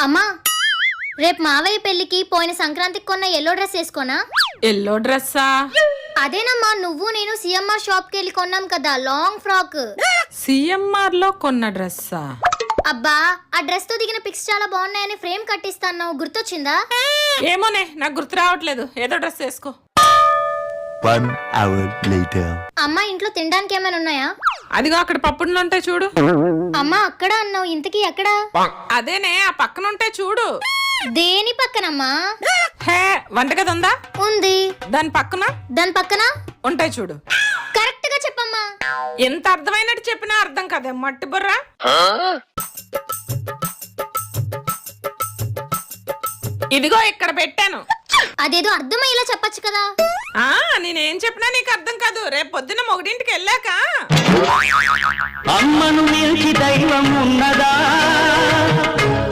అమ్మా, రేపు మావయ్య పెళ్లికి పోయిన సంక్రాంతికి కొన్న ఎల్లో డ్రెస్ వేసుకోనా? ఎల్లో డ్రెస్సా? అదేనమ్మా, నువ్వు నేను సిఎంఆర్ షాప్ కి వెళ్ళి కొన్నాం కదా, లాంగ్ ఫ్రాక్. సిఎంఆర్ లో కొన్న డ్రెస్సా? అబ్బా, ఆ డ్రెస్ తో దిగిన పిక్స్ చాలా బాగున్నాయని ఫ్రేమ్ కట్టిస్తాను, గుర్తొచ్చిందా? ఏమోనే, నాకు గుర్తు రావట్లేదు. ఏదో డ్రెస్ వేసుకో. 1 hour later. అమ్మా, ఇంట్లో తినడానికి ఏమైనా ఉన్నాయా? అదిగో అక్కడ పప్పుడులు ఉంటాయి చూడు. అమ్మా, అక్కడ అన్నావు, ఇంతకీ ఎక్కడ? అదేనే, ఆ పక్కన ఉంటాయి చూడు. దేని పక్కనమ్మా? హే, వంటగది ఉందా? ఉంది. దాని పక్కన? దాని పక్కన ఉంటాయి చూడు. కరెక్ట్ గా చెప్పమ్మా. ఎంత అర్థమైనట్టు చెప్పినా అర్థం కదే మట్టి బుర్రా. ఇదిగో ఇక్కడ పెట్టాను. అదేదో అర్థమయ్యేలా చెప్పచ్చు కదా. నేనేం చెప్పినా నీకు అర్థం కాదు. రేపు పొద్దున్న మొగుడింటికి వెళ్ళాక అమ్మను మించి దైవం ఉన్నదా?